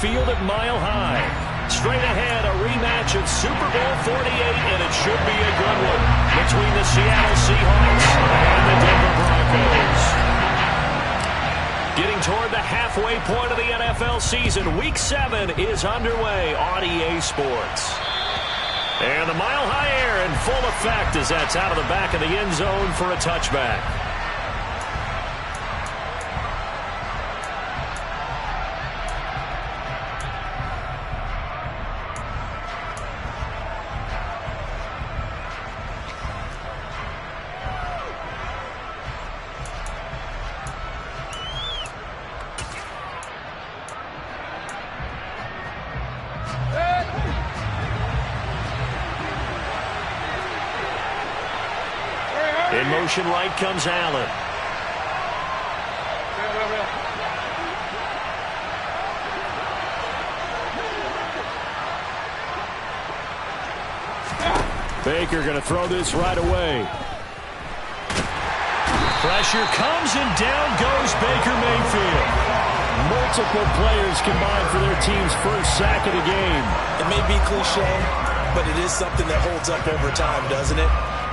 field at Mile High. Straight ahead, a rematch of Super Bowl 48, and it should be a good one between the Seattle Seahawks and the Denver Broncos. Getting toward the halfway point of the NFL season, Week 7 is underway on EA Sports. And the Mile High air in full effect as that's out of the back of the end zone for a touchback. In motion right comes Allen. Baker going to throw this right away. Pressure comes and down goes Baker Mayfield. Multiple players combined for their team's first sack of the game. It may be cliche, but it is something that holds up over time, doesn't it?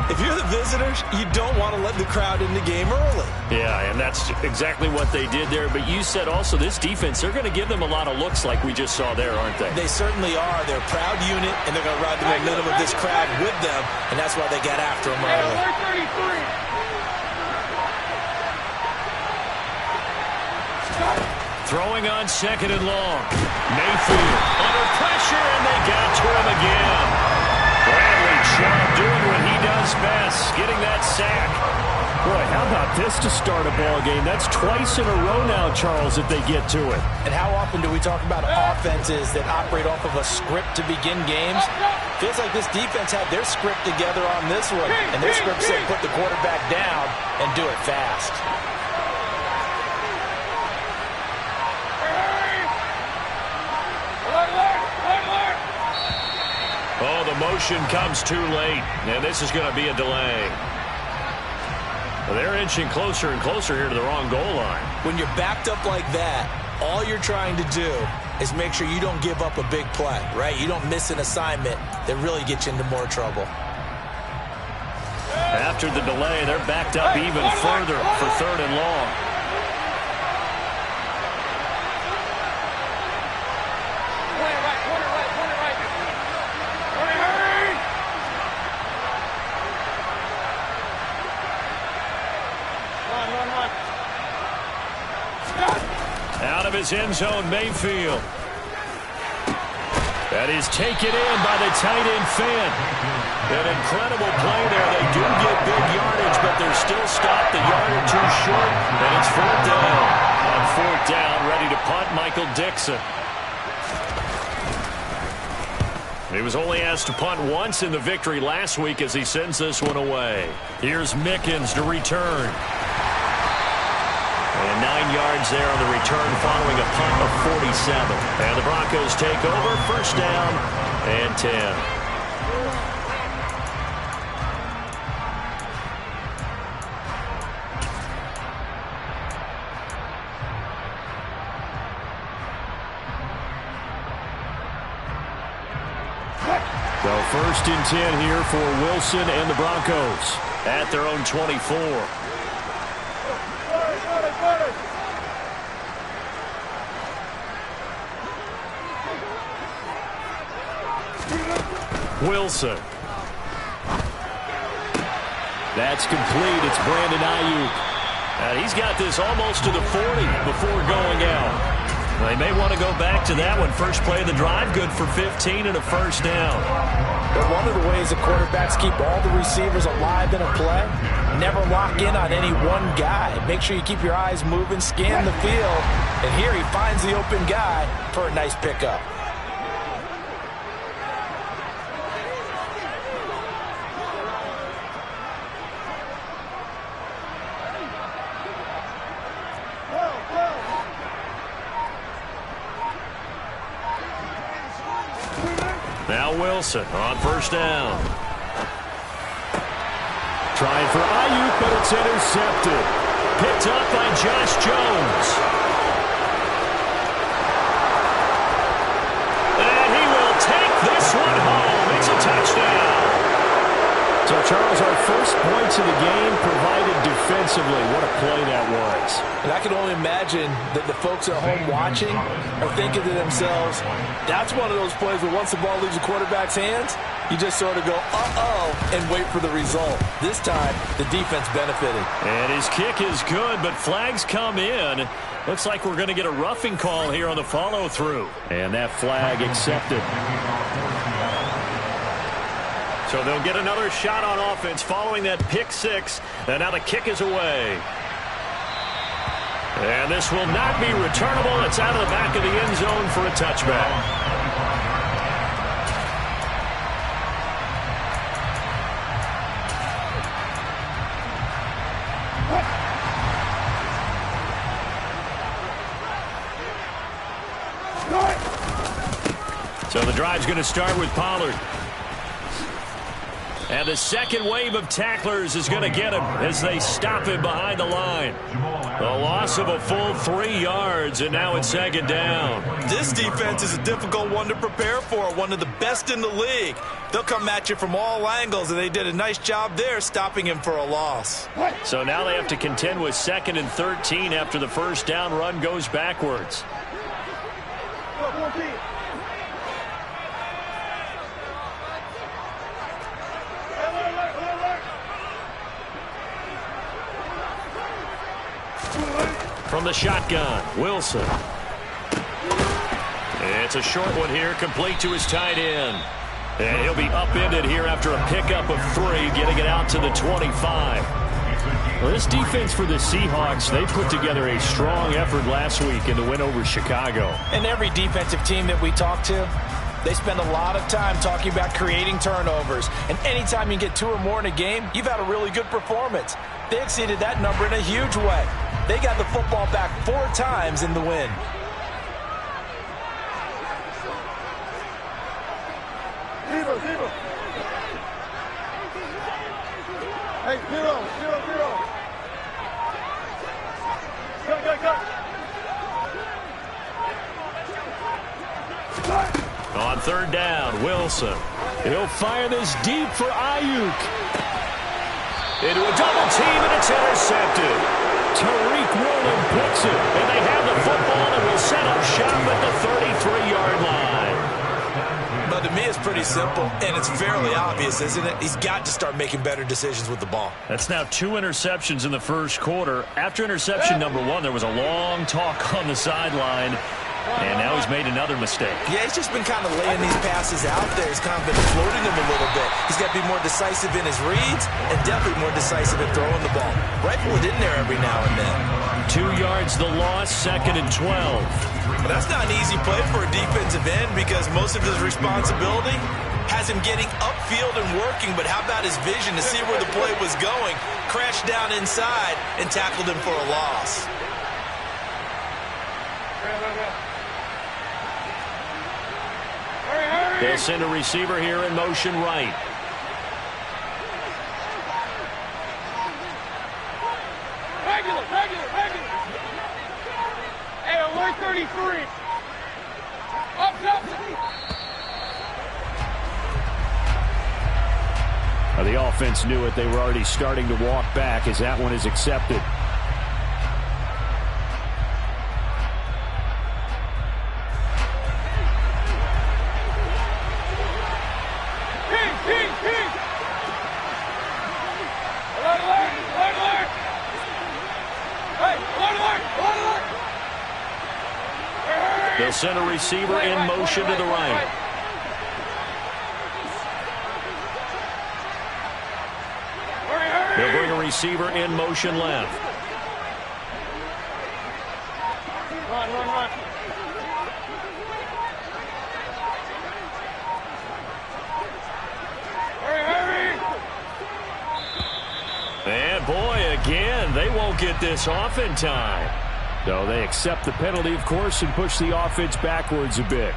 If you're the visitors, you don't want to let the crowd in the game early. Yeah, and that's exactly what they did there. But you said also this defense, they're going to give them a lot of looks like we just saw there, aren't they? They certainly are. They're a proud unit, and they're going to ride the momentum of this crowd with them, and that's why they got after them early. Throwing on second and long. Mayfield under pressure, and they got to him again. Bradley Chubb doing what he does best, getting that sack. Boy, how about this to start a ball game? That's twice in a row now, Charles, if they get to it. And how often do we talk about offenses that operate off of a script to begin games? Feels like this defense had their script together on this one, and their script said put the quarterback down and do it fast. Oh, the motion comes too late, and this is going to be a delay. Well, they're inching closer and closer here to the wrong goal line. When you're backed up like that, all you're trying to do is make sure you don't give up a big play, right? You don't miss an assignment that really gets you into more trouble. After the delay, they're backed up even further for third and long. Out of his end zone, Mayfield. That is taken in by the tight end Finn. An incredible play there. They do get big yardage, but they're still stopped a yard or two short, and it's fourth down. On fourth down, ready to punt, Michael Dixon. He was only asked to punt once in the victory last week as he sends this one away. Here's Mickens to return. And 9 yards there on the return following a punt of 47. And the Broncos take over, first down and 10. So first and 10 here for Wilson and the Broncos at their own 24. Wilson. That's complete. It's Brandon Ayuk. And he's got this almost to the 40 before going out. They may want to go back to that one. First play of the drive, good for 15 and a first down. But one of the ways that quarterbacks keep all the receivers alive in a play, never lock in on any one guy. Make sure you keep your eyes moving, scan the field. And here he finds the open guy for a nice pickup. Now Wilson on first down. Trying for Ayuk, but it's intercepted. Picked up by Josh Jones. first points of the game provided defensively. What a play that was. And I can only imagine that the folks at home watching are thinking to themselves, that's one of those plays where once the ball leaves the quarterback's hands, you just sort of go, uh-oh, and wait for the result. This time, the defense benefited. And his kick is good, but flags come in. Looks like we're going to get a roughing call here on the follow-through. And that flag accepted. So they'll get another shot on offense following that pick six. And now the kick is away. And this will not be returnable. It's out of the back of the end zone for a touchback. So the drive's going to start with Pollard. And the second wave of tacklers is going to get him as they stop him behind the line. A loss of a full 3 yards, and now it's second down. This defense is a difficult one to prepare for, one of the best in the league. They'll come at you from all angles, and they did a nice job there stopping him for a loss. So now they have to contend with 2nd and 13 after the first down run goes backwards. From the shotgun, Wilson. It's a short one here, complete to his tight end. And he'll be upended here after a pickup of 3, getting it out to the 25. Well, this defense for the Seahawks, they put together a strong effort last week in the win over Chicago. And every defensive team that we talk to, they spend a lot of time talking about creating turnovers. And anytime you get 2 or more in a game, you've had a really good performance. They exceeded that number in a huge way. They got the football back 4 times in the win. Hey, 0, 0, 0. Go. On 3rd down, Wilson. He'll fire this deep for Ayuk. Into a double team, and it's intercepted. Tariq Woolen picks it, and they have the football and will set up shop at the 33-yard line. But to me, it's pretty simple, and it's fairly obvious, isn't it? He's got to start making better decisions with the ball. That's now 2 interceptions in the first quarter. After interception number 1, there was a long talk on the sideline. And now he's made another mistake. Yeah, he's just been kind of laying these passes out there. He's kind of been floating them a little bit. He's got to be more decisive in his reads and definitely more decisive in throwing the ball. Rifle it in there every now and then. 2 yards the loss, 2nd and 12. But that's not an easy play for a defensive end because most of his responsibility has him getting upfield and working. But how about his vision to see where the play was going? Crashed down inside and tackled him for a loss. They'll send a receiver here in motion right. Regular. Hey, alert 33. Up. Now, the offense knew it. They were already starting to walk back as that one is accepted. They'll send a receiver in motion to the right. They'll bring a receiver in motion left. Run. Hurry. And boy, again, they won't get this off in time. So they accept the penalty, of course, and push the offense backwards a bit.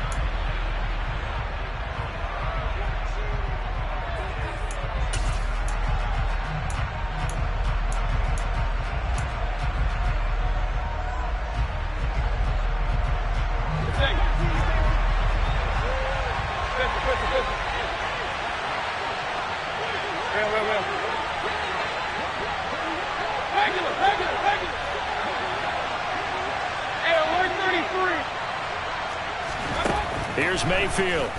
Here's Mayfield.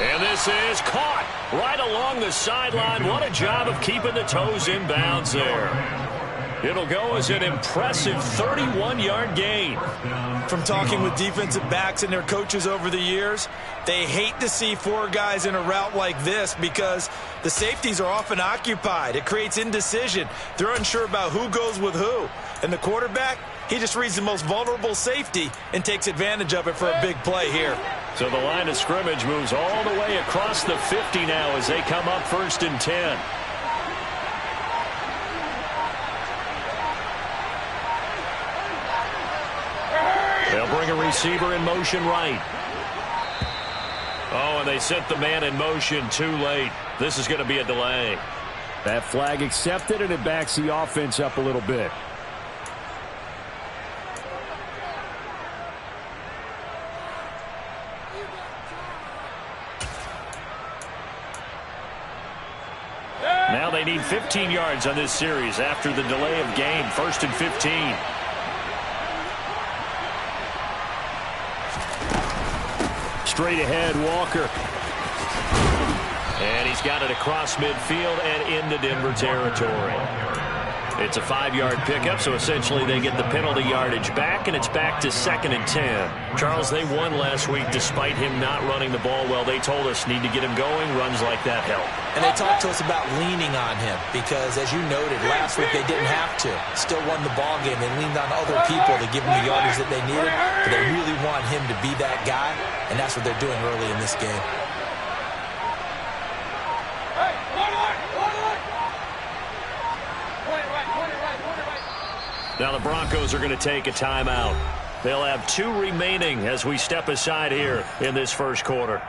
And this is caught right along the sideline. What a job of keeping the toes in bounds there. It'll go as an impressive 31-yard gain. From talking with defensive backs and their coaches over the years, they hate to see four guys in a route like this because the safeties are often occupied. It creates indecision. They're unsure about who goes with who. And the quarterback, he just reads the most vulnerable safety and takes advantage of it for a big play here. So the line of scrimmage moves all the way across the 50 now as they come up 1st and 10. They'll bring a receiver in motion right. Oh, and they sent the man in motion too late. This is going to be a delay. That flag accepted, and it backs the offense up a little bit. Now they need 15 yards on this series after the delay of game. 1st and 15. Straight ahead, Walker. And he's got it across midfield and into Denver territory. It's a 5-yard pickup, so essentially they get the penalty yardage back, and it's back to 2nd and 10. Charles, they won last week despite him not running the ball well. They told us need to get him going. Runs like that help. And they talked to us about leaning on him because, as you noted, last week they didn't have to. Still won the ball game. They leaned on other people to give them the yardage that they needed, but they really want him to be that guy, and that's what they're doing early in this game. Now the Broncos are going to take a timeout. They'll have 2 remaining as we step aside here in this first quarter.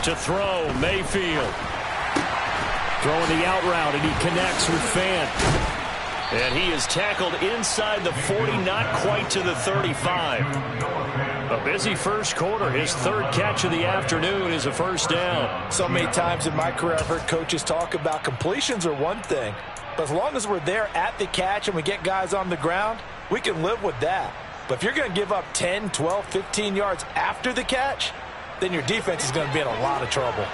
To throw, Mayfield. Throwing the out route, and he connects with Fant. And he is tackled inside the 40, not quite to the 35. A busy first quarter. His 3rd catch of the afternoon is a first down. So many times in my career I've heard coaches talk about completions are one thing, but as long as we're there at the catch and we get guys on the ground, we can live with that. But if you're going to give up 10, 12, 15 yards after the catch, then your defense is going to be in a lot of trouble.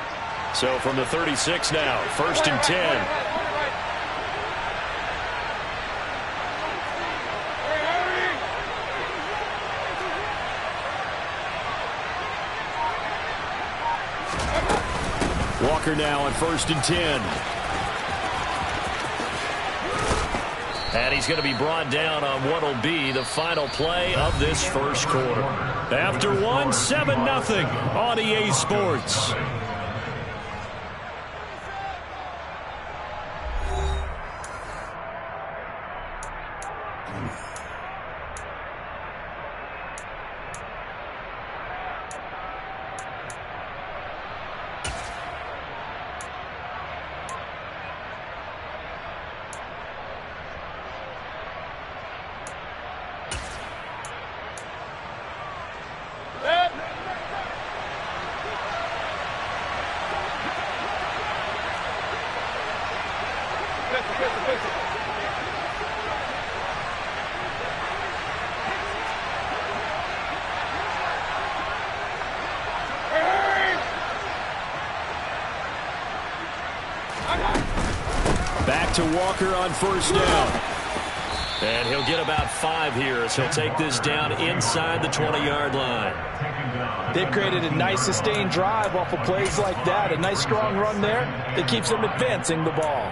So from the 36 now, 1st and 10. Walker now on 1st and 10. And he's going to be brought down on what will be the final play of this first quarter. After 1, 7-0 on EA Sports. Back to Walker on 1st down. And he'll get about 5 here as he'll take this down inside the 20-yard line. They've created a nice sustained drive off of plays like that. A nice strong run there that keeps them advancing the ball.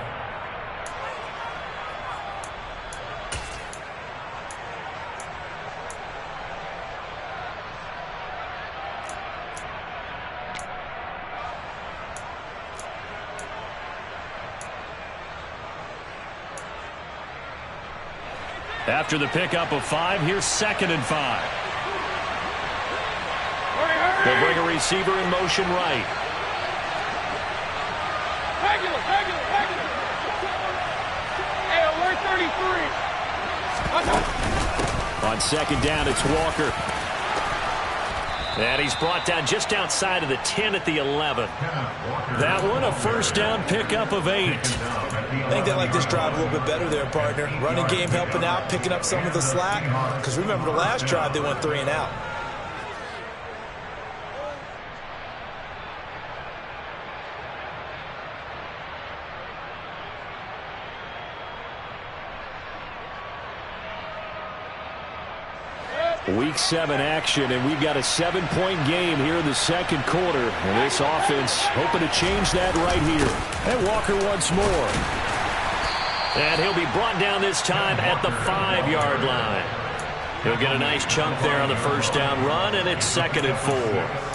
After the pickup of 5, here's 2nd and 5. receiver in motion right. Regular. Hey, alert 33. On second down, it's Walker. And he's brought down just outside of the 10 at the 11. That one, a first down pickup of 8. I think they like this drive a little bit better there, partner. Running game helping out, picking up some of the slack. Because remember, the last drive, they went 3 and out. Week 7 action, and we've got a 7-point game here in the second quarter. And this offense hoping to change that right here. And Walker once more. And he'll be brought down this time at the 5-yard line. He'll get a nice chunk there on the first down run, and it's 2nd and 4.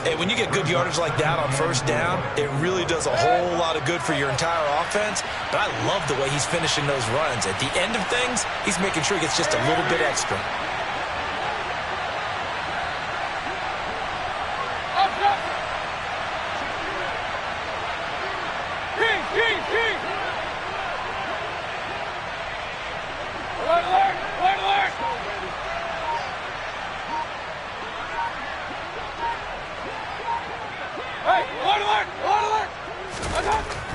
Hey, when you get good yardage like that on first down, it really does a whole lot of good for your entire offense. But I love the way he's finishing those runs. At the end of things, he's making sure he gets just a little bit extra.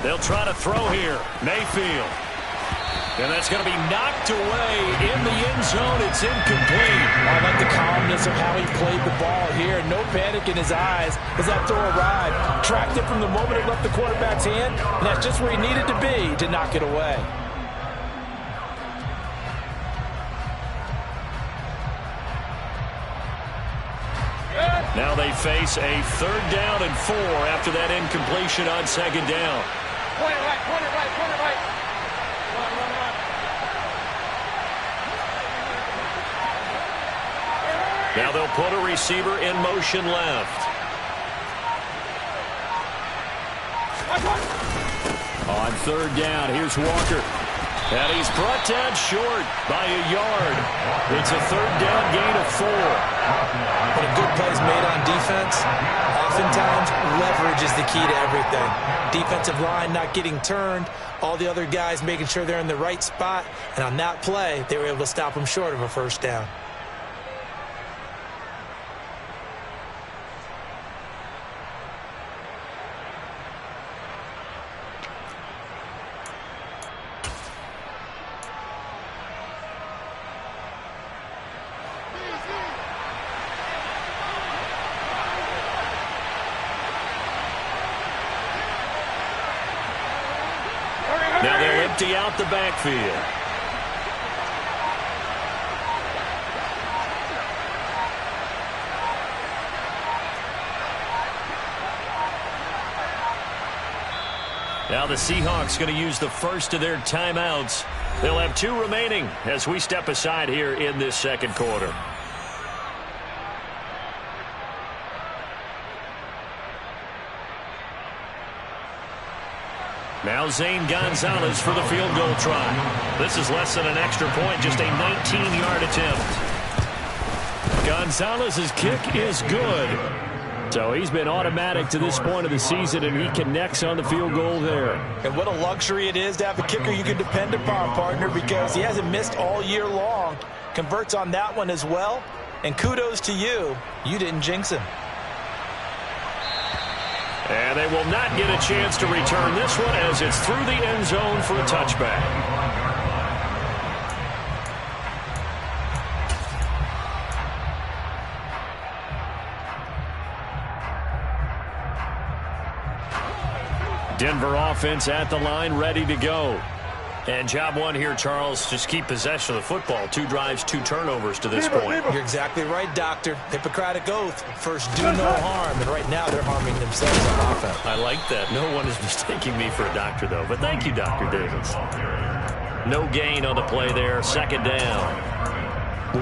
They'll try to throw here. Mayfield. And that's going to be knocked away in the end zone. It's incomplete. I like the calmness of how he played the ball here. No panic in his eyes as that throw arrived. Tracked it from the moment it left the quarterback's hand, and that's just where he needed to be to knock it away. Now they face a 3rd down and 4 after that incompletion on 2nd down. Point it right. Run. Now they'll put a receiver in motion left. On 3rd down, here's Walker. And he's brought down short by a yard. It's a 3rd down gain of 4. When a good play is made on defense, oftentimes leverage is the key to everything. Defensive line not getting turned, all the other guys making sure they're in the right spot, and on that play, they were able to stop them short of a first down. Now they'll empty out the backfield. Now the Seahawks going to use the first of their timeouts. They'll have 2 remaining as we step aside here in this second quarter. Now Zane Gonzalez for the field goal try. This is less than an extra point, just a 19-yard attempt. Gonzalez's kick is good. So he's been automatic to this point of the season, and he connects on the field goal there. And what a luxury it is to have a kicker you can depend upon, partner, because he hasn't missed all year long. Converts on that one as well. And kudos to you. You didn't jinx him. And they will not get a chance to return this one as it's through the end zone for a touchback. Denver offense at the line, ready to go. And job one here, Charles, just keep possession of the football. 2 drives, 2 turnovers to this point. You're exactly right, Doctor. Hippocratic oath. First, do no harm. And right now, they're harming themselves on offense. I like that. No one is mistaking me for a doctor, though. But thank you, Dr. Davis. No gain on the play there. 2nd down.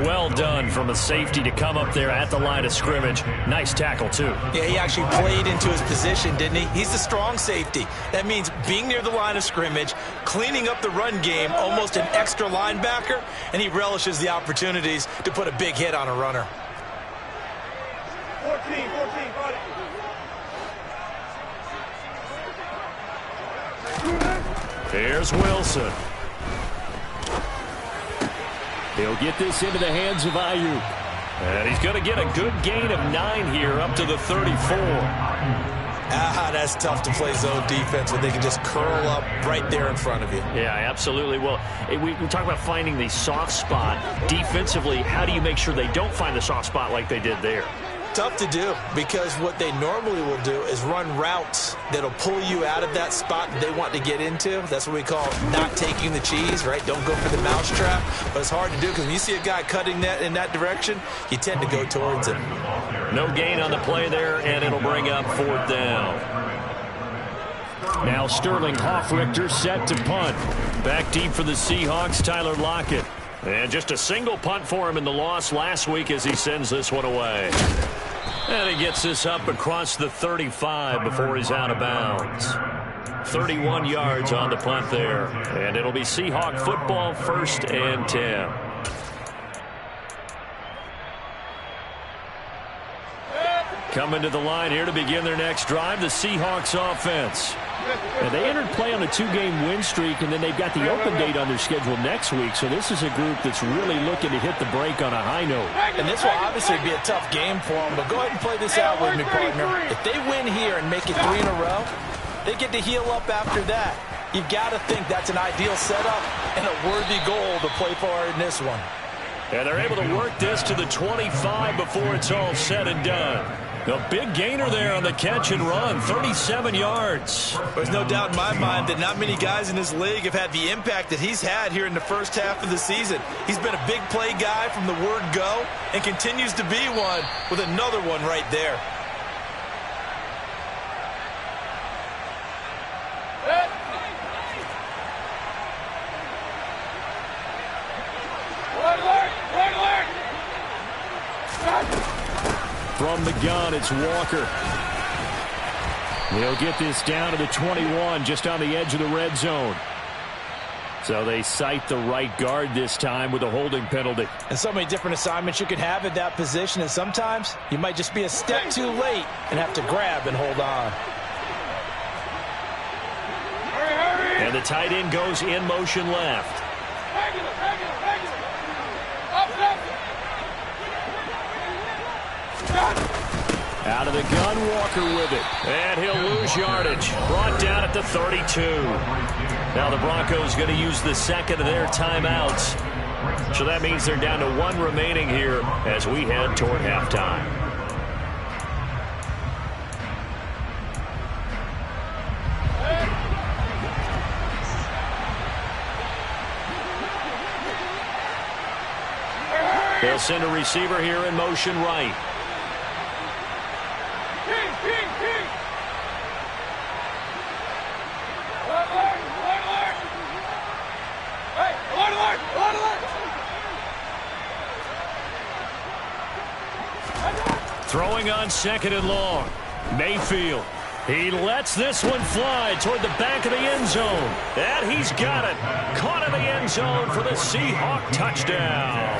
Well done from a safety to come up there at the line of scrimmage. Nice tackle, too. Yeah, he actually played into his position, didn't he? He's the strong safety. That means being near the line of scrimmage, cleaning up the run game, almost an extra linebacker, and he relishes the opportunities to put a big hit on a runner. Here's Wilson. He'll get this into the hands of Ayuk. And he's going to get a good gain of 9 here up to the 34. That's tough to play zone defense when they can just curl up right there in front of you. Yeah, absolutely. Well, we talk about finding the soft spot. Defensively, how do you make sure they don't find the soft spot like they did there? Tough to do, because what they normally will do is run routes that'll pull you out of that spot that they want to get into. That's what we call not taking the cheese, right? Don't go for the mousetrap. But it's hard to do because when you see a guy cutting that in that direction, you tend to go towards him. No gain on the play there, and it'll bring up 4th down. Now Sterling Hoffrichter set to punt. Back deep for the Seahawks, Tyler Lockett. And just a single punt for him in the loss last week as he sends this one away. And he gets this up across the 35 before he's out of bounds. 31 yards on the punt there. And it'll be Seahawk football, 1st and 10. Coming to the line here to begin their next drive, the Seahawks offense. And they entered play on a 2-game win streak, and then they've got the open date on their schedule next week. So this is a group that's really looking to hit the break on a high note. And this will obviously be a tough game for them, but go ahead and play this out with me, partner. If they win here and make it 3 in a row, they get to heal up after that. You've got to think that's an ideal setup and a worthy goal to play for in this one. And they're able to work this to the 25 before it's all said and done. A big gainer there on the catch and run, 37 yards. There's no doubt in my mind that not many guys in this league have had the impact that he's had here in the first half of the season. He's been a big play guy from the word go and continues to be one with another one right there. From the gun, it's Walker. He'll get this down to the 21, just on the edge of the red zone. So they cite the right guard this time with a holding penalty. And so many different assignments you could have at that position, and sometimes you might just be a step too late and have to grab and hold on. And the tight end goes in motion left. Out of the gun, Walker with it. And he'll lose yardage. Brought down at the 32. Now the Broncos going to use the second of their timeouts. So that means they're down to 1 remaining here as we head toward halftime. They'll send a receiver here in motion right. Throwing on 2nd and long. Mayfield. He lets this one fly toward the back of the end zone. And he's got it. Caught in the end zone for the Seahawk touchdown.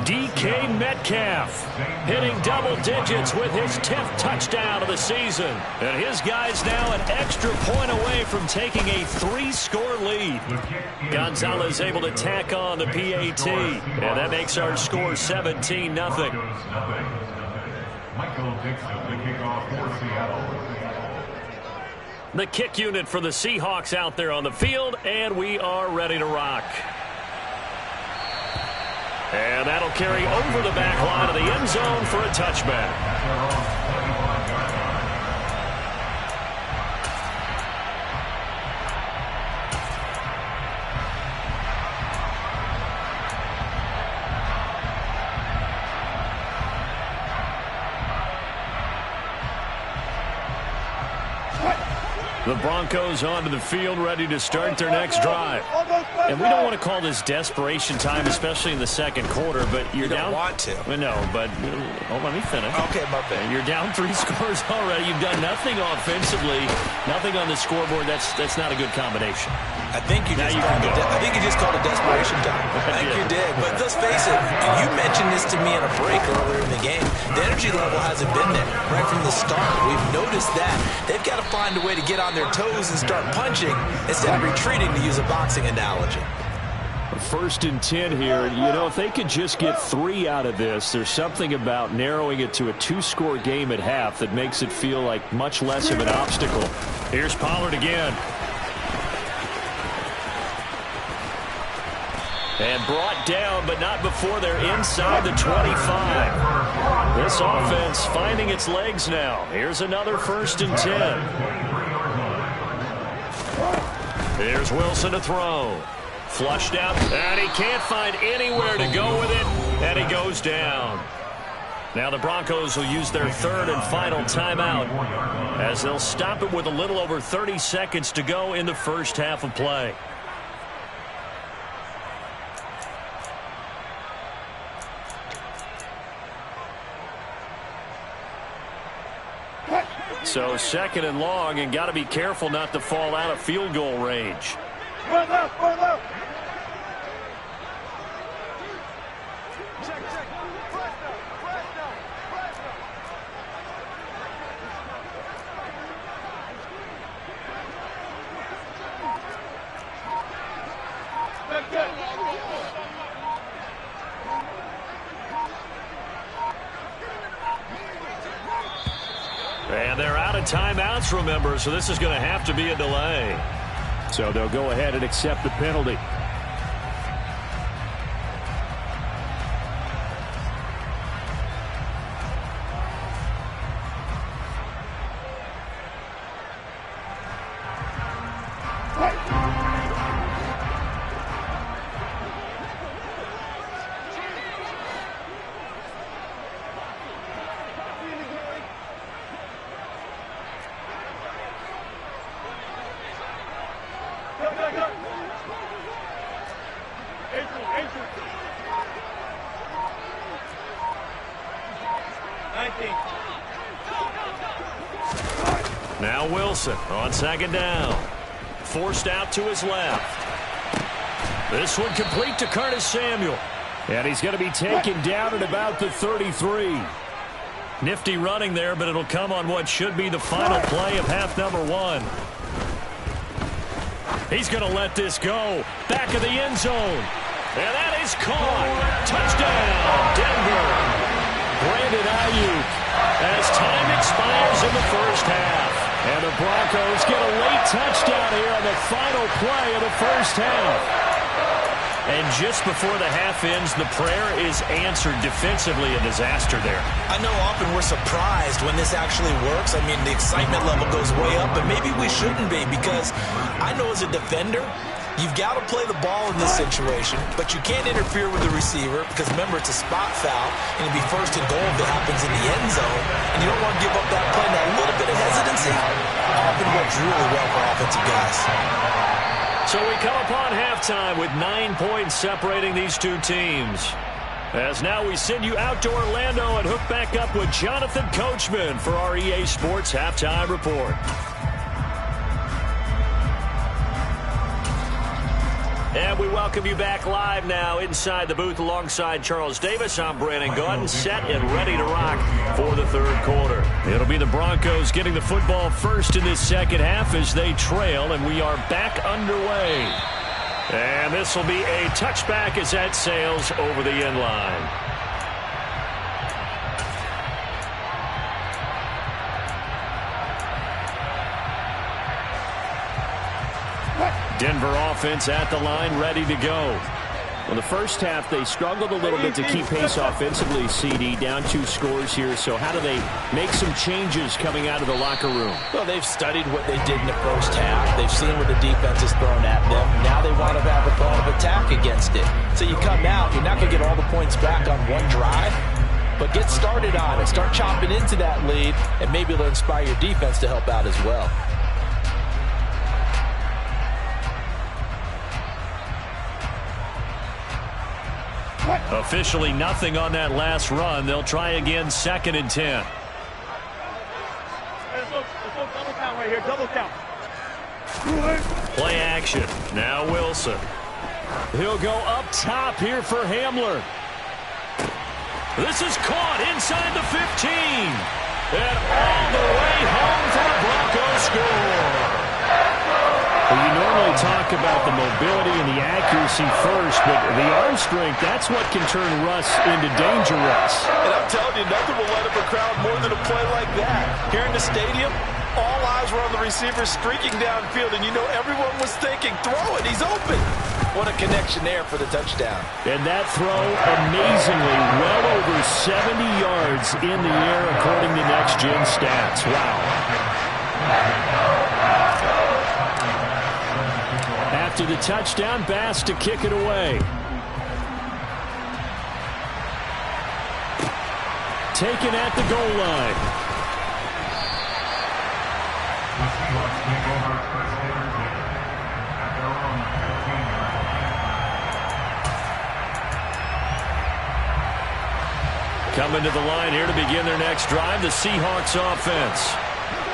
DK Metcalf hitting double digits with his 10th touchdown of the season. And his guy's now an extra point away from taking a 3-score lead. Gonzalez able to tack on the PAT. And that makes our score 17-0. The kick unit for the Seahawks out there on the field, and we are ready to rock. And that'll carry over the back line of the end zone for a touchback. The Broncos onto the field, ready to start their next drive. And we don't want to call this desperation time, especially in the second quarter, but you're down. You don't want to. No, but let me finish. Okay, my bad. You're down 3 scores already. You've done nothing offensively, nothing on the scoreboard. That's not a good combination. I think you just called it desperation time. I think you did. But let's face it, you mentioned this to me in a break earlier in the game. The energy level hasn't been there right from the start. We've noticed that. They've got to find a way to get on their toes and start punching instead of retreating, to use a boxing analogy. 1st and 10 here. You know, if they could just get 3 out of this, there's something about narrowing it to a 2-score game at half that makes it feel like much less of an obstacle. Here's Pollard again. And brought down, but not before they're inside the 25. This offense finding its legs now. Here's another 1st and 10. Here's Wilson to throw. Flushed out, and he can't find anywhere to go with it, and he goes down. Now the Broncos will use their 3rd and final timeout as they'll stop it with a little over 30 seconds to go in the first half of play. So 2nd and long, and got to be careful not to fall out of field goal range. Run left. And they're out of timeouts, remember, so this is going to have to be a delay. So they'll go ahead and accept the penalty. Now Wilson on 2nd down. Forced out to his left. This one complete to Curtis Samuel. And he's going to be taken down at about the 33. Nifty running there, but it'll come on what should be the final play of half number 1. He's going to let this go. Back of the end zone. And that is caught. Touchdown, Denver. Brandon Ayuk as time expires in the first half. And the Broncos get a late touchdown here on the final play of the first half. And just before the half ends, the prayer is answered defensively. A disaster there. I know often we're surprised when this actually works. I mean, the excitement level goes way up, but maybe we shouldn't be, because I know as a defender, you've got to play the ball in this situation, but you can't interfere with the receiver because, remember, it's a spot foul, and it'll be 1st and goal if it happens in the end zone, and you don't want to give up that play. Now, a little bit of hesitancy often works really well for offensive guys. So we come upon halftime with 9 points separating these two teams. As now we send you out to Orlando and hook back up with Jonathan Coachman for our EA Sports Halftime Report. And we welcome you back live now inside the booth alongside Charles Davis. I'm Brandon Gaudin, set and ready to rock for the 3rd quarter. It'll be the Broncos getting the football first in this second half as they trail, and we are back underway. And this will be a touchback as that sails over the end line. Denver offense at the line, ready to go. Well, the first half, they struggled a little bit to keep pace offensively, CD, down 2 scores here. So how do they make some changes coming out of the locker room? Well, they've studied what they did in the first half. They've seen what the defense has thrown at them. Now they want to have a plan of attack against it. So you come out, you're not going to get all the points back on one drive, but get started on it. Start chopping into that lead, and maybe it'll inspire your defense to help out as well. Officially nothing on that last run. They'll try again 2nd and 10. Let's go double count right here. Double count. Play action. Now Wilson. He'll go up top here for Hamler. This is caught inside the 15. And all the way home for the Broncos score. Well, you normally talk about the mobility and the accuracy first, but the arm strength, that's what can turn Russ into dangerous. And I'm telling you, nothing will light up a crowd more than a play like that. Here in the stadium, all eyes were on the receiver streaking downfield, and you know everyone was thinking, throw it, he's open. What a connection there for the touchdown. And that throw, amazingly, well over 70 yards in the air, according to Next Gen Stats. Wow. After the touchdown, Bass to kick it away. Taken at the goal line. Coming to the line here to begin their next drive, the Seahawks offense.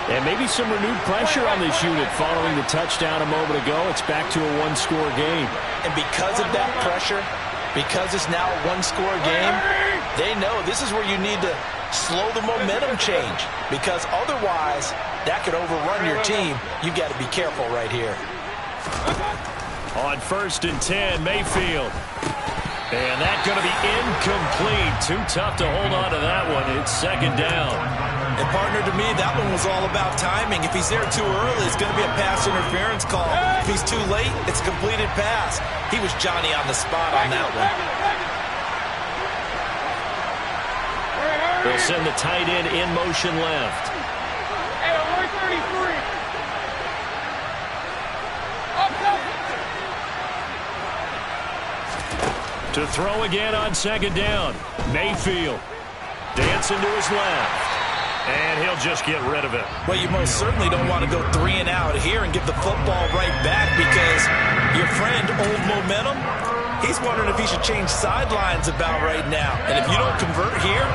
And maybe some renewed pressure on this unit following the touchdown a moment ago. It's back to a one-score game. And because of that pressure, because it's now a one-score game, they know this is where you need to slow the momentum change. Because otherwise, that could overrun your team. You've got to be careful right here. On 1st and 10, Mayfield. And that's going to be incomplete. Too tough to hold on to that one. It's 2nd down. And partner, to me, that one was all about timing. If he's there too early, it's going to be a pass interference call. If he's too late, it's a completed pass. He was Johnny on the spot on that one. They'll send the tight end in motion left. Hey, alert 33. Up, up. To throw again on 2nd down. Mayfield. Dancing to his left. And he'll just get rid of it. Well, you most certainly don't want to go 3 and out here and give the football right back because your friend, Old Momentum, he's wondering if he should change sidelines about right now. And if you don't convert here,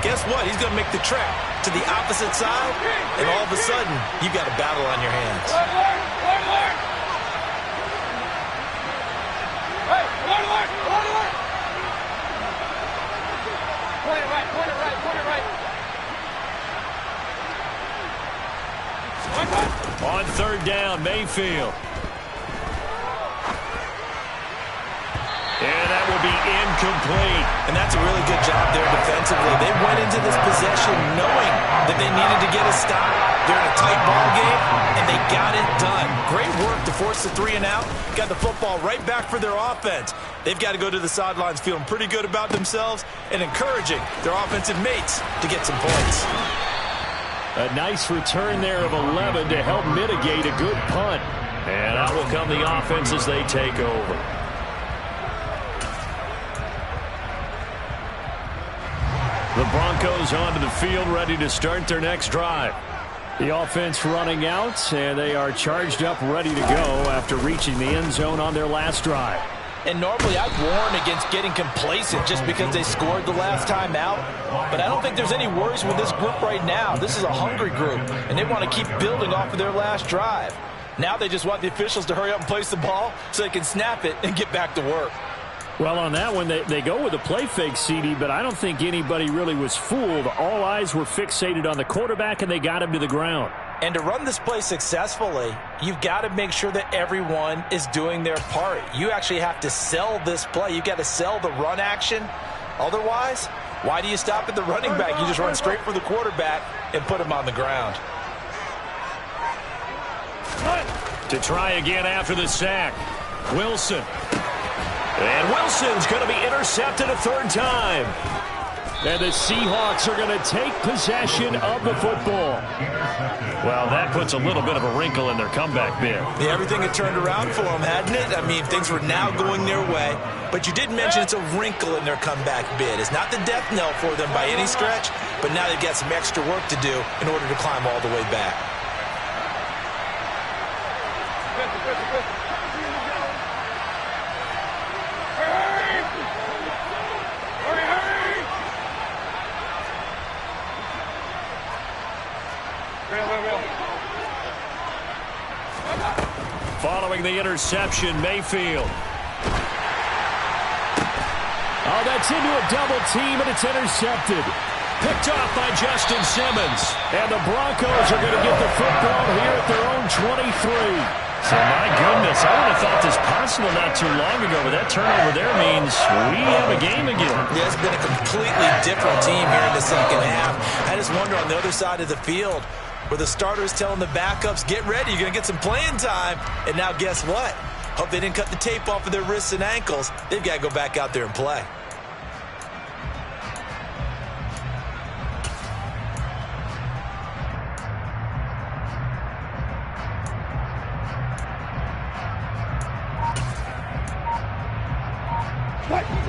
guess what? He's going to make the trek to the opposite side, and all of a sudden, you've got a battle on your hands. Hey, alert. Point it right, point it right, point it right. On 3rd down, Mayfield. And that will be incomplete. And that's a really good job there defensively. They went into this possession knowing that they needed to get a stop. They're in a tight ball game, and they got it done. Great work to force the 3 and out. Got the football right back for their offense. They've got to go to the sidelines feeling pretty good about themselves and encouraging their offensive mates to get some points. A nice return there of 11 to help mitigate a good punt. And out will come the offense as they take over. The Broncos onto the field, ready to start their next drive. The offense running out, and they are charged up, ready to go after reaching the end zone on their last drive. And normally I'd warn against getting complacent just because they scored the last time out. But I don't think there's any worries with this group right now. This is a hungry group, and they want to keep building off of their last drive. Now they just want the officials to hurry up and place the ball so they can snap it and get back to work. Well, on that one, they go with a play fake, CD, but I don't think anybody really was fooled. All eyes were fixated on the quarterback, and they got him to the ground. And to run this play successfully, you've got to make sure that everyone is doing their part. You actually have to sell this play. You've got to sell the run action. Otherwise, why do you stop at the running back? You just run straight for the quarterback and put him on the ground. To try again after the sack, Wilson. And Wilson's going to be intercepted a 3rd time. And the Seahawks are going to take possession of the football. Well, that puts a little bit of a wrinkle in their comeback bid. Yeah, everything had turned around for them, hadn't it? I mean, things were now going their way. But you did mention it's a wrinkle in their comeback bid. It's not the death knell for them by any stretch, but now they've got some extra work to do in order to climb all the way back. Following the interception, Mayfield. Oh, that's into a double team, and it's intercepted. Picked off by Justin Simmons. And the Broncos are going to get the football here at their own 23. So, my goodness, I would have thought this possible not too long ago, but that turnover there means we have a game again. Yeah, it's been a completely different team here in the second half. I just wonder on the other side of the field where the starters telling the backups, get ready, you're going to get some playing time. And now guess what? Hope they didn't cut the tape off of their wrists and ankles. They've got to go back out there and play.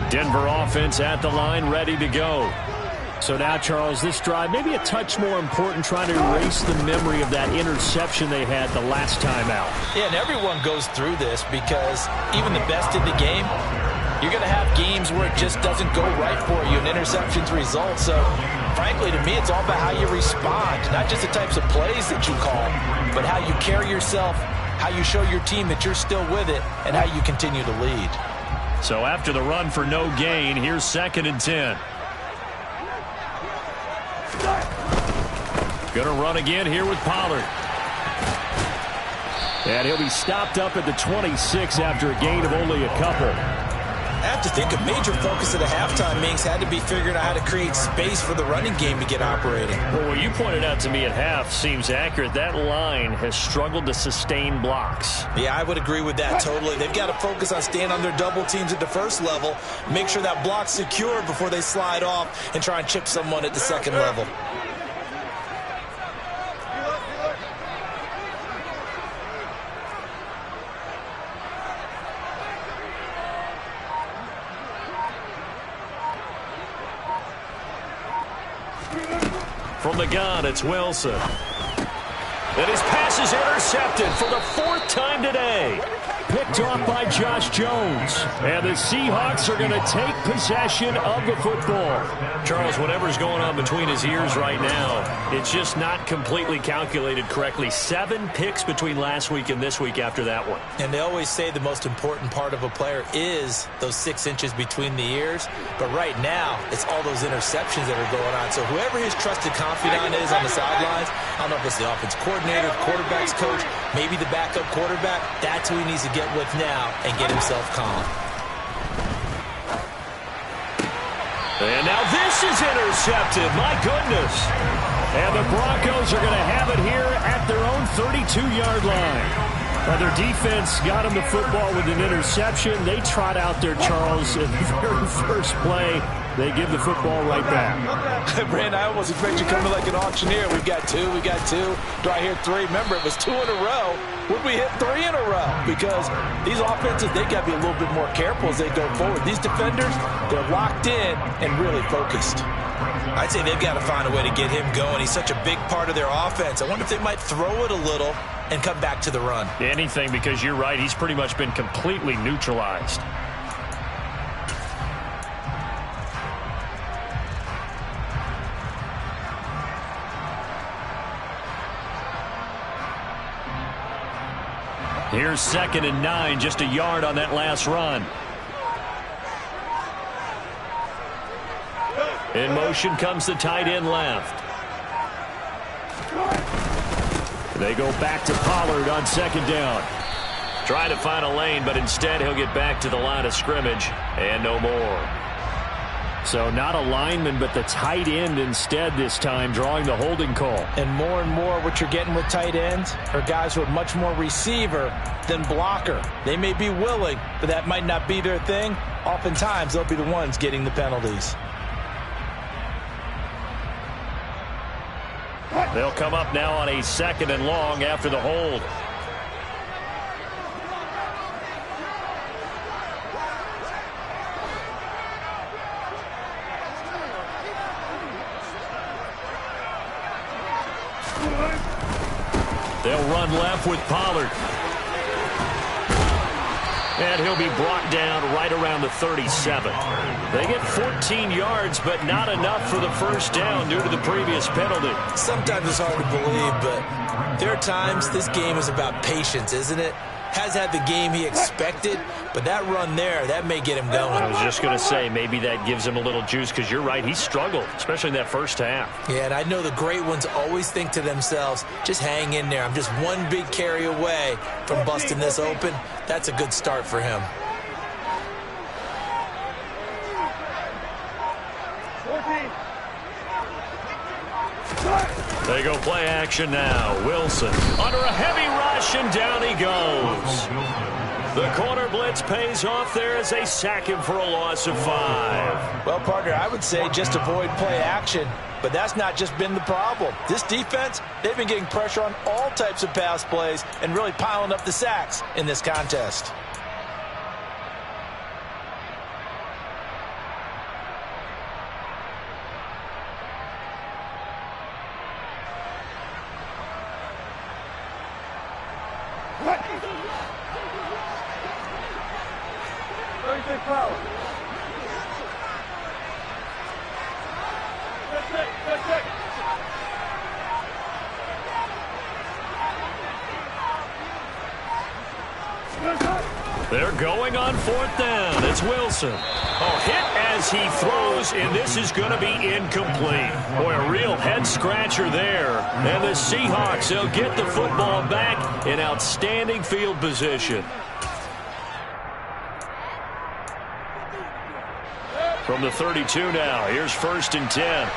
Denver offense at the line, ready to go. So now, Charles, this drive maybe a touch more important, trying to erase the memory of that interception they had the last time out. Yeah, and everyone goes through this because even the best in the game, you're going to have games where it just doesn't go right for you and interceptions result. So, frankly, to me, it's all about how you respond, not just the types of plays that you call, but how you carry yourself, how you show your team that you're still with it, and how you continue to lead. So after the run for no gain, here's 2nd and 10. Gonna run again here with Pollard. And he'll be stopped up at the 26 after a gain of only a couple. I have to think a major focus of the halftime meetings had to be figuring out how to create space for the running game to get operating. Well, what you pointed out to me at half seems accurate. That line has struggled to sustain blocks. Yeah, I would agree with that totally. They've got to focus on staying on their double teams at the first level, make sure that block's secure before they slide off and try and chip someone at the second level. From the gun, it's Wilson. And his pass is intercepted for the 4th time today. Picked off by Josh Jones. And the Seahawks are going to take possession of the football. Charles, whatever's going on between his ears right now, it's just not completely calculated correctly. 7 picks between last week and this week after that one. And they always say the most important part of a player is those 6 inches between the ears. But right now, it's all those interceptions that are going on. So whoever his trusted confidant is on the sidelines, I don't know if it's the offense coordinator, the quarterback's coach, maybe the backup quarterback, that's who he needs to get with now and get himself calm. And now this is intercepted. My goodness. And the Broncos are going to have it here at their own 32-yard line. Their defense got him the football with an interception. They trot out there, Charles, in the very first play. They give the football right back. Brand, I almost expect you coming like an auctioneer. We got two. Do I hear 3? Remember, it was 2 in a row. Would we hit 3 in a row? Because these offenses, they got to be a little bit more careful as they go forward. These defenders, they're locked in and really focused. I'd say they've got to find a way to get him going. He's such a big part of their offense. I wonder if they might throw it a little and come back to the run. Anything, because you're right. He's pretty much been completely neutralized. Here's 2nd and 9, just a yard on that last run. In motion comes the tight end left. They go back to Pollard on 2nd down. Trying to find a lane, but instead he'll get back to the line of scrimmage and no more. So not a lineman, but the tight end instead this time, drawing the holding call. And more what you're getting with tight ends are guys who are much more receiver than blocker. They may be willing, but that might not be their thing. Oftentimes, they'll be the ones getting the penalties. They'll come up now on a 2nd and long after the hold. They'll run left with Pollard. And he'll be brought down right around the 37. They get 14 yards, but not enough for the first down due to the previous penalty. Sometimes it's hard to believe, but there are times this game is about patience, isn't it? Has had the game he expected, but that run there, that may get him going. I was just going to say, maybe that gives him a little juice, because you're right, he struggled, especially in that first half. Yeah, and I know the great ones always think to themselves, just hang in there. I'm just one big carry away from busting this open. That's a good start for him. 14. They go play action now. Wilson under a heavy rush, and down he goes. The corner blitz pays off there as they sack him for a loss of 5. Well, partner, I would say just avoid play action, but that's not just been the problem. This defense, they've been getting pressure on all types of pass plays and really piling up the sacks in this contest. They're going on 4th down. It's Wilson. Oh, hit as he throws, and this is going to be incomplete. Boy, a real head-scratcher there. And the Seahawks, they'll get the football back in outstanding field position. From the 32 now, here's 1st and 10.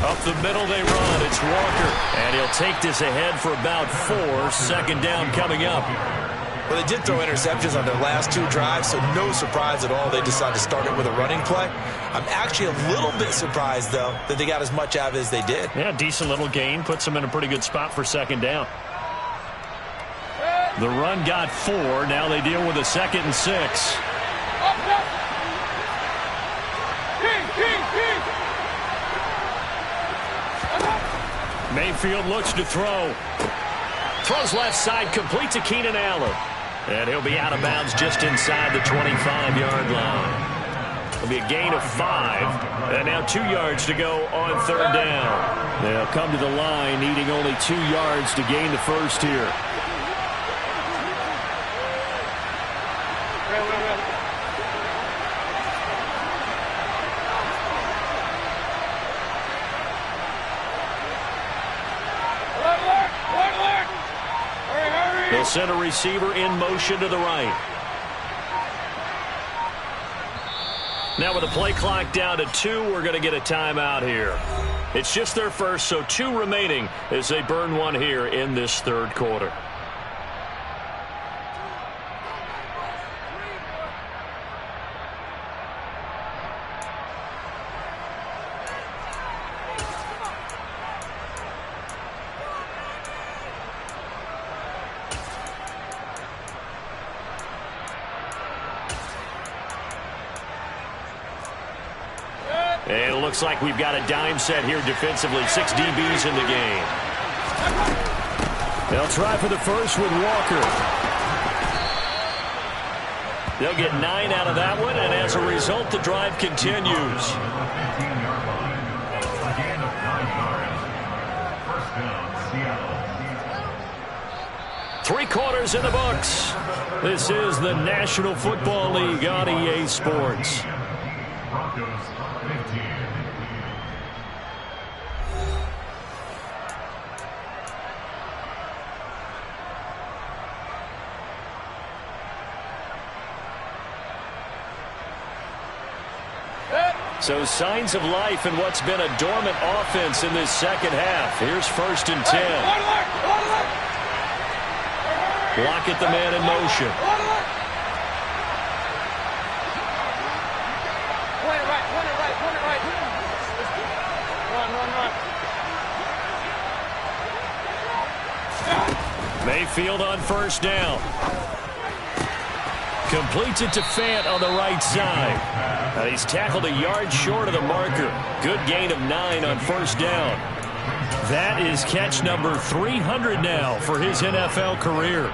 Up the middle they run. It's Walker. And he'll take this ahead for about 4. 2nd down coming up. Well, they did throw interceptions on their last 2 drives, so no surprise at all they decided to start it with a running play. I'm actually a little bit surprised, though, that they got as much out of it as they did. Yeah, decent little gain. Puts them in a pretty good spot for 2nd down. The run got 4. Now they deal with a 2nd and 6. Mayfield looks to throw. Throws left side, complete to Keenan Allen. And he'll be out of bounds just inside the 25-yard line. It'll be a gain of 5. And now 2 yards to go on 3rd down. They'll come to the line needing only 2 yards to gain the first here. They'll send a receiver in motion to the right. Now with the play clock down to 2, we're going to get a timeout here. It's just their first, so 2 remaining as they burn one here in this 3rd quarter. And it looks like we've got a dime set here defensively. 6 DBs in the game. They'll try for the first with Walker. They'll get 9 out of that one, and as a result, the drive continues. Three quarters in the books. This is the National Football League on EA Sports. So signs of life in what's been a dormant offense in this 2nd half. Here's 1st and 10. Lockett the man in motion. Point it right. Run. Mayfield on 1st down. Completes it to Fant on the right side. And he's tackled a yard short of the marker. Good gain of 9 on first down. That is catch number 300 now for his NFL career.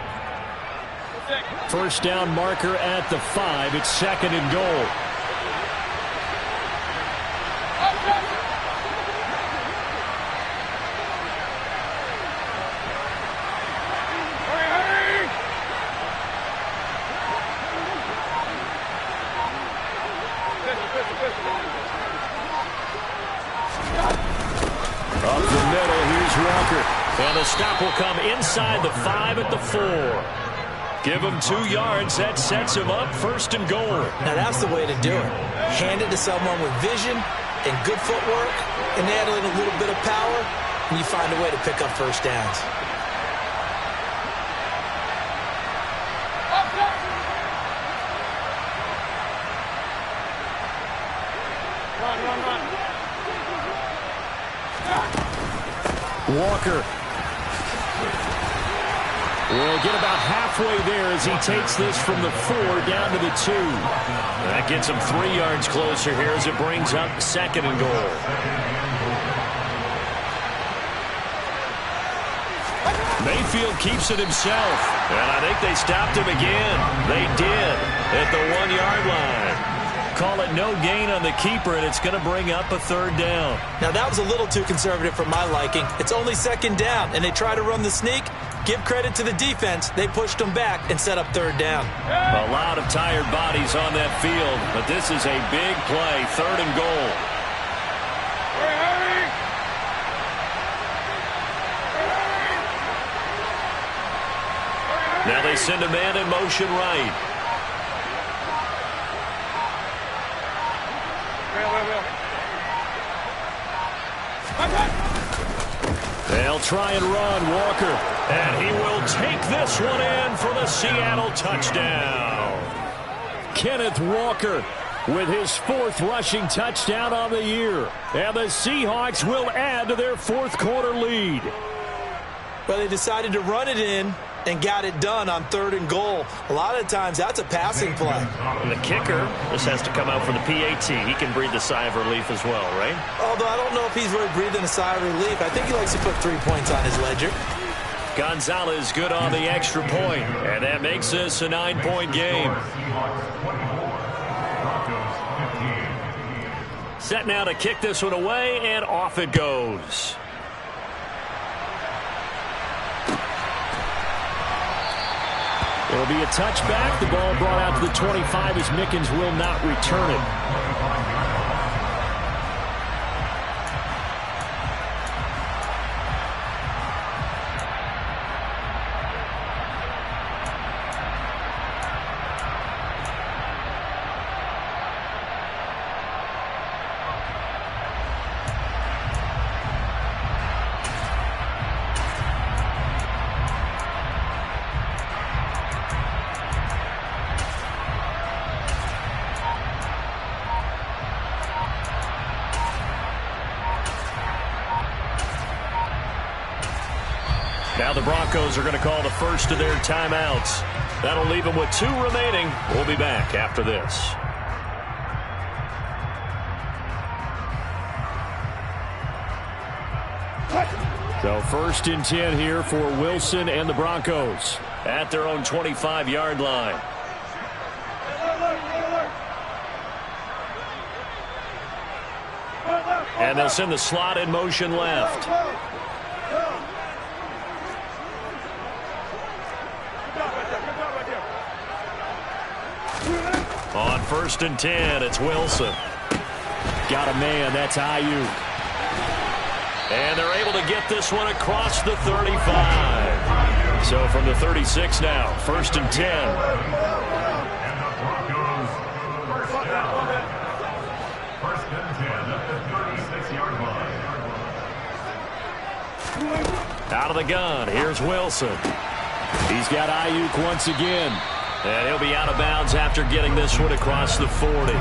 First down marker at the 5. It's 2nd and goal. Up the middle, here's Walker. And the stop will come inside the 5 at the 4. Give him 2 yards. That sets him up 1st and goal. Now that's the way to do it. Hand it to someone with vision and good footwork, and add in a little bit of power, and you find a way to pick up first downs. Walker will get about halfway there as he takes this from the 4 down to the 2. That gets him 3 yards closer here as it brings up 2nd and goal. Mayfield keeps it himself, and I think they stopped him again. They did at the 1-yard line. Call it no gain on the keeper, and it's going to bring up a 3rd down. Now, that was a little too conservative for my liking. It's only 2nd down, and they try to run the sneak. Give credit to the defense. They pushed them back and set up 3rd down. A lot of tired bodies on that field, but this is a big play, 3rd and goal. Now they send a man in motion right. They'll try and run Walker, and he will take this one in for the Seattle touchdown. Kenneth Walker with his 4th rushing touchdown on the year, and the Seahawks will add to their 4th quarter lead. Well, they decided to run it in and got it done on 3rd and goal. A lot of times that's a passing play. And the kicker just has to come out for the PAT. He can breathe a sigh of relief as well, right? Although I don't know if he's really breathing a sigh of relief. I think he likes to put 3 points on his ledger. Gonzalez good on the extra point, and that makes this a 9-point game. Set now to kick this one away, and off it goes. It'll be a touchback. The ball brought out to the 25 as Mickens will not return it. Now the Broncos are going to call the first of their timeouts. That'll leave them with 2 remaining. We'll be back after this. So 1st and 10 here for Wilson and the Broncos at their own 25-yard line. And they'll send the slot in motion left. On 1st and 10, it's Wilson. Got a man, that's Ayuk. And they're able to get this one across the 35. So from the 36 now, 1st and 10. Out of the gun, here's Wilson. He's got Ayuk once again. And he'll be out of bounds after getting this one across the 40.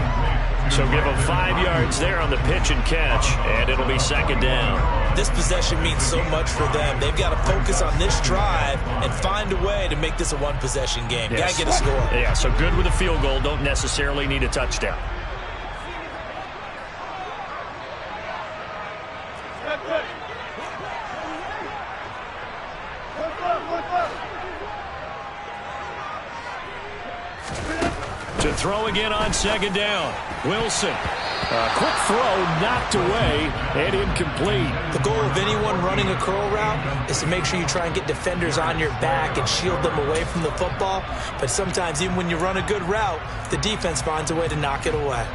So give them 5 yards there on the pitch and catch, and it'll be second down. This possession means so much for them. They've got to focus on this drive and find a way to make this a one-possession game. Yes. Got to get a score. Yeah, so good with a field goal. Don't necessarily need a touchdown. To throw again on second down. Wilson. A quick throw knocked away and incomplete. The goal of anyone running a curl route is to make sure you try and get defenders on your back and shield them away from the football. But sometimes even when you run a good route, the defense finds a way to knock it away.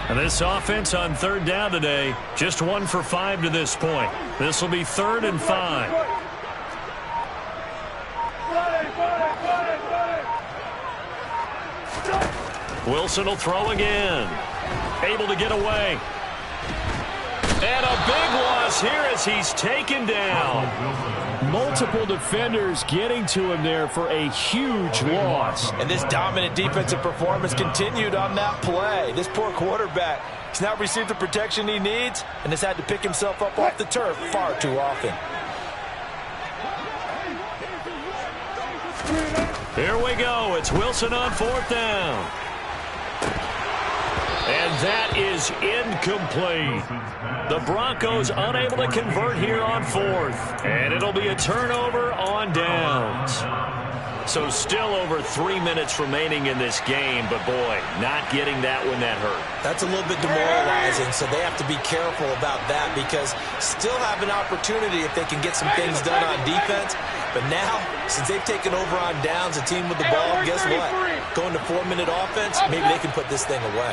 And this offense on third down today, just 1 for 5 to this point. This will be 3rd and 5. Wilson will throw again. Able to get away. And a big loss here as he's taken down. Multiple defenders getting to him there for a huge loss. And this dominant defensive performance continued on that play. This poor quarterback, he's not received the protection he needs and has had to pick himself up off the turf far too often. Here we go. It's Wilson on 4th down. And that is incomplete. The Broncos unable to convert here on 4th. And it'll be a turnover on downs. So still over 3 minutes remaining in this game. But, boy, not getting that when that hurt. That's a little bit demoralizing, so they have to be careful about that because still have an opportunity if they can get some things done on defense. But now, since they've taken over on downs, a team with the ball, guess what? Going to 4-minute offense, maybe they can put this thing away.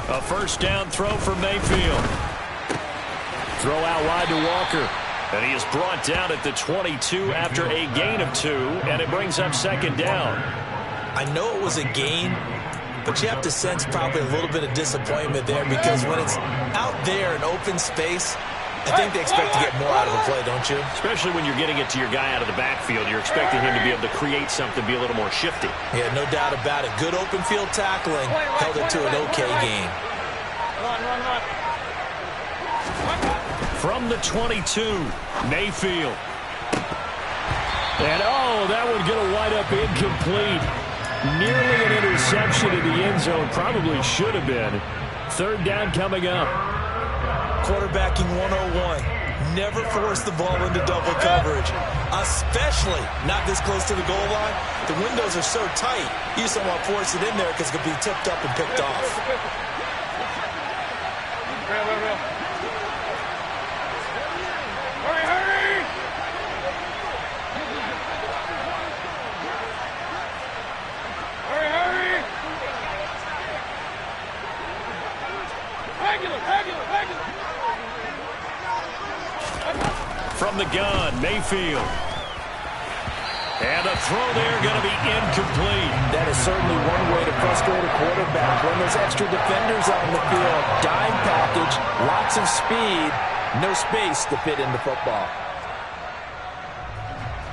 A first down throw for Mayfield. Throw out wide to Walker. And he is brought down at the 22 after a gain of 2, and it brings up second down. I know it was a gain, but you have to sense probably a little bit of disappointment there because when it's out there in open space, I think they expect to get more out of the play, don't you? Especially when you're getting it to your guy out of the backfield. You're expecting him to be able to create something, be a little more shifty. Yeah, no doubt about it. Good open field tackling held it to an okay game. From the 22, Mayfield. And, oh, that one going to wind up incomplete. Nearly an interception in the end zone. Probably should have been. 3rd down coming up. Quarterbacking 101. Never force the ball into double coverage, especially not this close to the goal line. The windows are so tight, you just don't want to force it in there because it could be tipped up and picked off. From the gun, Mayfield. And a throw there going to be incomplete. That is certainly one way to frustrate a quarterback when there's extra defenders on the field. Dime package, lots of speed, no space to fit in the football.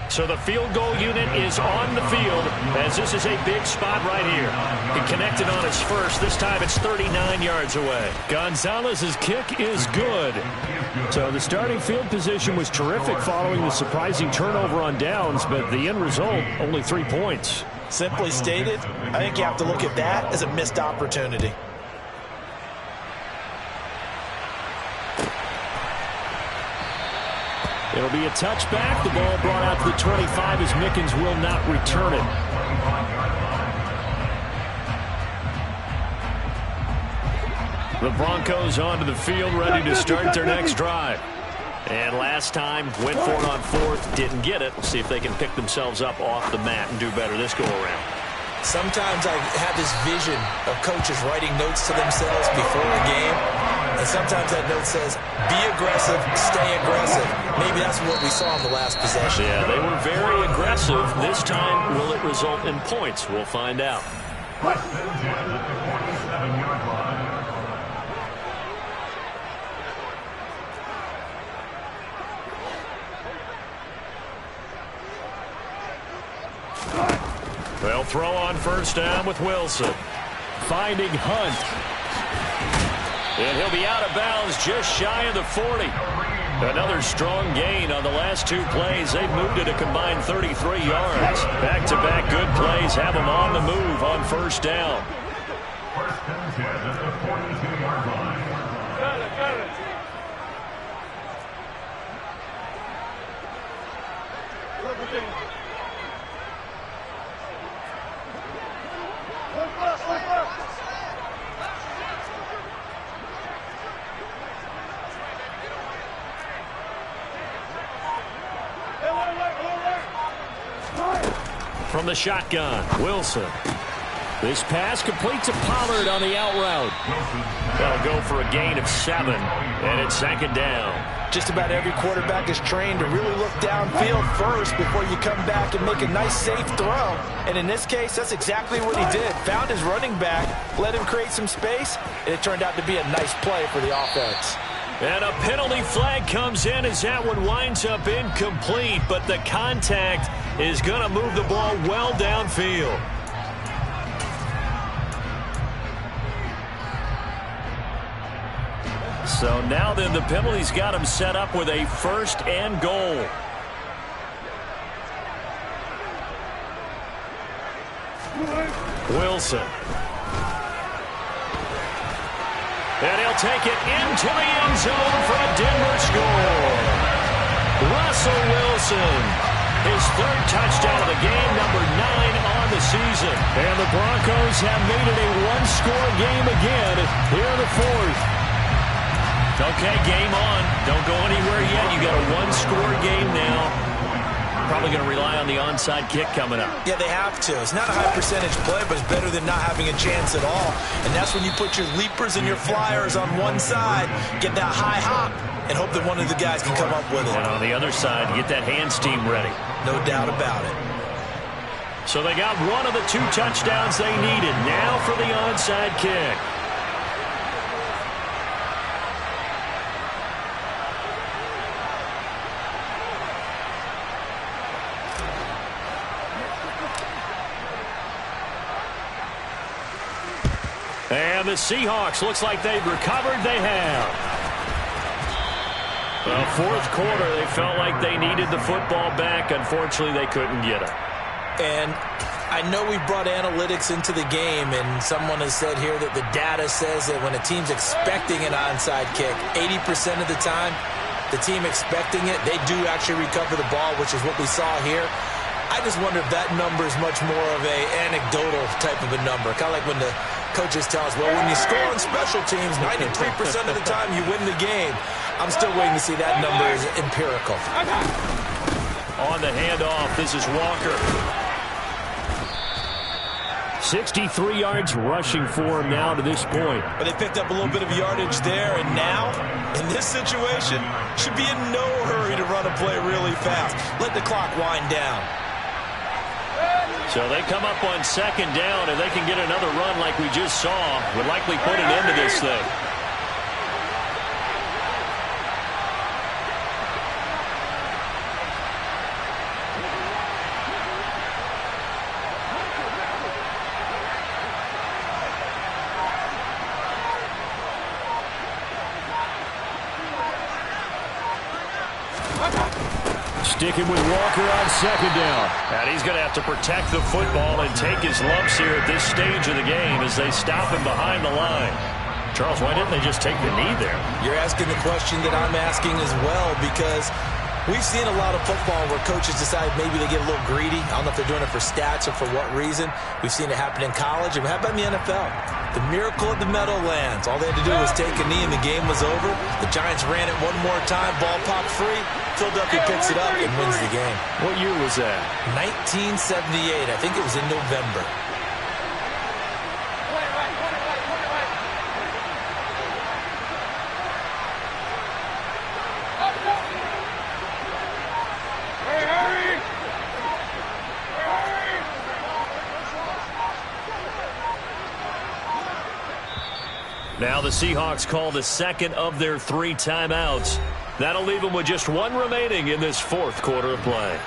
So the field goal unit is on the field as this is a big spot right here. He connected on his first. This time it's 39 yards away. Gonzalez's kick is good. So the starting field position was terrific following the surprising turnover on downs, but the end result, only 3 points. Simply stated, I think you have to look at that as a missed opportunity. It'll be a touchback. The ball brought out to the 25 as Mickens will not return it. The Broncos onto the field, ready to start their next drive. And last time, went for it on 4th, didn't get it. We'll see if they can pick themselves up off the mat and do better this go-around. Sometimes I have this vision of coaches writing notes to themselves before a game. And sometimes that note says, be aggressive, stay aggressive. Maybe that's what we saw in the last possession. Yeah, they were very aggressive. This time, will it result in points? We'll find out. They'll throw on first down with Wilson. Finding Hunt. And he'll be out of bounds just shy of the 40. Another strong gain on the last two plays. They've moved it a combined 33 yards. Back-to-back good plays have them on the move on first down. First and 10 at the 42-yard line. Got it. From the shotgun, Wilson. This pass completes a Pollard on the out route. That'll go for a gain of 7, and it's second down. Just about every quarterback is trained to really look downfield first before you come back and make a nice, safe throw. And in this case, that's exactly what he did. Found his running back, let him create some space, and it turned out to be a nice play for the offense. And a penalty flag comes in as that one winds up incomplete, but the contact is going to move the ball well downfield. So now then the penalty's got him set up with a first and goal. Wilson. And he'll take it into the end zone for a Denver score. Russell Wilson, his third touchdown of the game, number 9 on the season. And the Broncos have made it a one-score game again here in the fourth. Okay, game on. Don't go anywhere yet. You got a one-score game now. Probably going to rely on the onside kick coming up. Yeah, they have to. It's not a high percentage play, but it's better than not having a chance at all. And that's when you put your leapers and your flyers on one side, get that high hop, and hope that one of the guys can come up with it. And on the other side, get that hands team ready. No doubt about it. So they got one of the 2 touchdowns they needed. Now for the onside kick. And the Seahawks, looks like they've recovered. They have. Well, fourth quarter, they felt like they needed the football back. Unfortunately, they couldn't get it. And I know we brought analytics into the game, and someone has said here that the data says that when a team's expecting an onside kick, 80% of the time, the team expecting it, they do actually recover the ball, which is what we saw here. I just wonder if that number is much more of a anecdotal type of a number. Kind of like when the coaches tell us, well, when you score on special teams, 93% of the time you win the game. I'm still waiting to see that number is empirical. On the handoff, this is Walker. 63 yards rushing for him now to this point. But they picked up a little bit of yardage there, and now, in this situation, should be in no hurry to run a play really fast. Let the clock wind down. So they come up on second down, and they can get another run like we just saw. Would likely put an end to this thing. Sticking with Walker on second down. And he's going to have to protect the football and take his lumps here at this stage of the game as they stop him behind the line. Charles, why didn't they just take the knee there? You're asking the question that I'm asking as well, because we've seen a lot of football where coaches decide maybe they get a little greedy. I don't know if they're doing it for stats or for what reason. We've seen it happen in college, and how about in the NFL? The miracle of the Meadowlands. All they had to do was take a knee, and the game was over. The Giants ran it one more time. Ball popped free. Philadelphia picks it up and wins the game. What year was that? 1978. I think it was in November. Now the Seahawks call the second of their 3 timeouts. That'll leave them with just 1 remaining in this 4th quarter of play.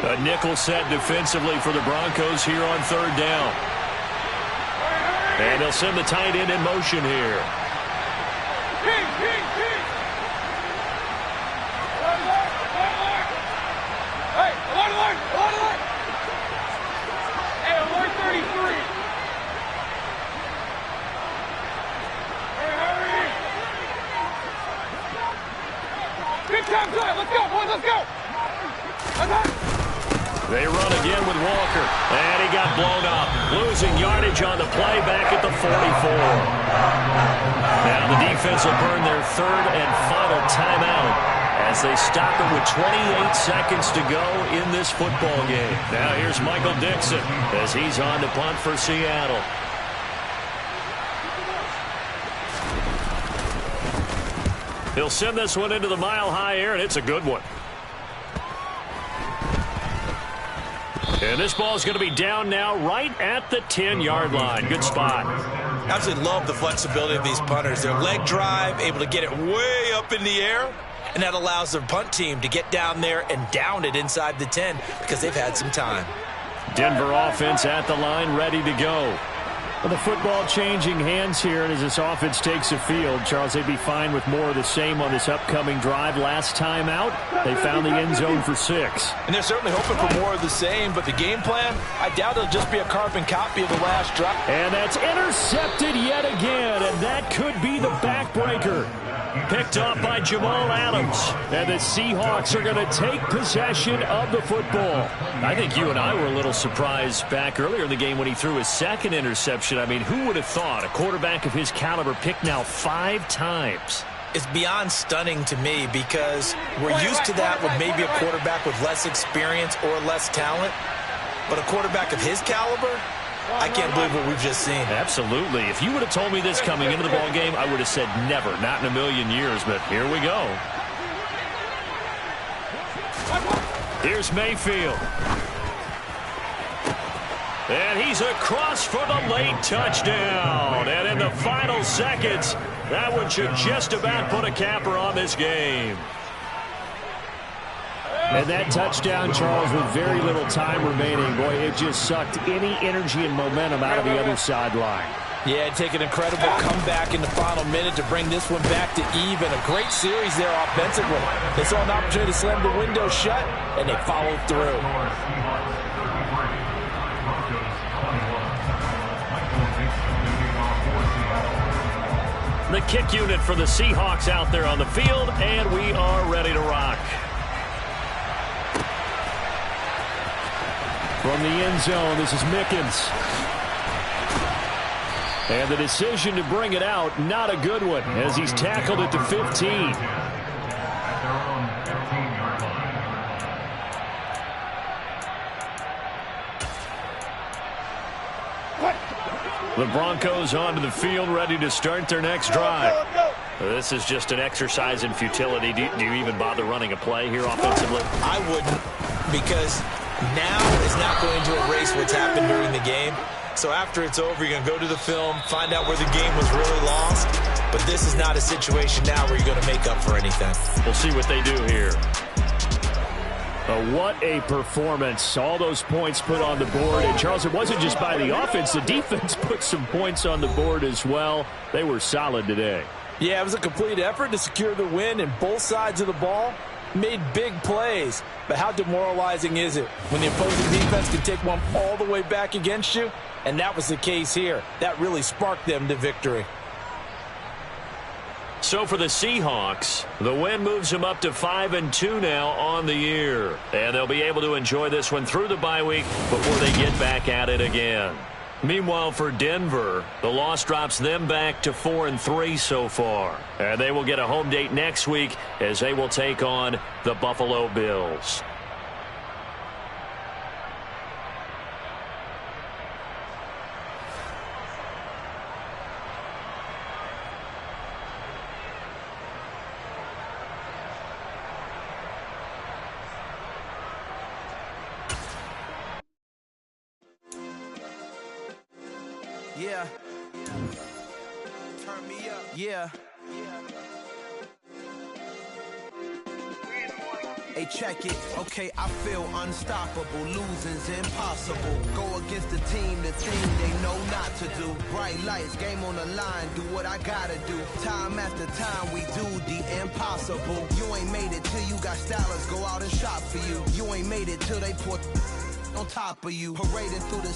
A nickel set defensively for the Broncos here on 3rd down. And they'll send the tight end in motion here. Let's go, boys, let's go! They run again with Walker, and he got blown up, losing yardage on the play back at the 44. Now the defense will burn their 3rd and final timeout as they stop it with 28 seconds to go in this football game. Now here's Michael Dixon as he's on to punt for Seattle. He'll send this one into the mile-high air, and it's a good one. And this ball is going to be down now right at the 10-yard line. Good spot. Absolutely love the flexibility of these punters. Their leg drive, able to get it way up in the air, and that allows their punt team to get down there and down it inside the 10 because they've had some time. Denver offense at the line, ready to go. Well, the football changing hands here, and as this offense takes the field, Charles, they'd be fine with more of the same on this upcoming drive. Last time out, they found the end zone for 6. And they're certainly hoping for more of the same, but the game plan, I doubt it'll just be a carbon copy of the last drive. And that's intercepted yet again, and that could be the backbreaker. Picked off by Jamal Adams. And the Seahawks are going to take possession of the football. I think you and I were a little surprised back earlier in the game when he threw his 2nd interception. I mean, who would have thought a quarterback of his caliber picked now 5 times? It's beyond stunning to me because we're used to that with maybe a quarterback with less experience or less talent. But a quarterback of his caliber, I can't believe what we've just seen. Absolutely. If you would have told me this coming into the ball game, I would have said never, not in a million years. But here we go. Here's Mayfield. And he's across for the late touchdown. And in the final seconds, that one should just about put a capper on this game. And that touchdown, Charles, with very little time remaining. Boy, it just sucked any energy and momentum out of the other sideline. Yeah, take an incredible comeback in the final minute to bring this one back to even. A great series there offensively. They saw an opportunity to slam the window shut, and they followed through. The kick unit for the Seahawks out there on the field, and we are ready to rock. From the end zone, this is Mickens. And the decision to bring it out, not a good one, as he's tackled at the 15. The Broncos onto the field, ready to start their next drive. This is just an exercise in futility. Do you even bother running a play here offensively? I wouldn't, because now is not going to erase what's happened during the game. So after it's over, you're going to go to the film, find out where the game was really lost. But this is not a situation now where you're going to make up for anything. We'll see what they do here. What a performance. All those points put on the board. And, Charles, it wasn't just by the offense. The defense put some points on the board as well. They were solid today. Yeah, it was a complete effort to secure the win, and both sides of the ball made big plays. But how demoralizing is it when the opposing defense can take one all the way back against you? And that was the case here. That really sparked them to victory. So for the Seahawks, the win moves them up to 5-2 now on the year. And they'll be able to enjoy this one through the bye week before they get back at it again. Meanwhile, for Denver, the loss drops them back to 4-3 so far. And they will get a home date next week as they will take on the Buffalo Bills. Yeah. Turn me up. Yeah. Hey, check it. Okay, I feel unstoppable. Losing's impossible. Go against the team, the thing they know not to do. Bright lights, game on the line. Do what I gotta do. Time after time, we do the impossible. You ain't made it till you got stylers go out and shop for you. You ain't made it till they put on top of you. Parading through the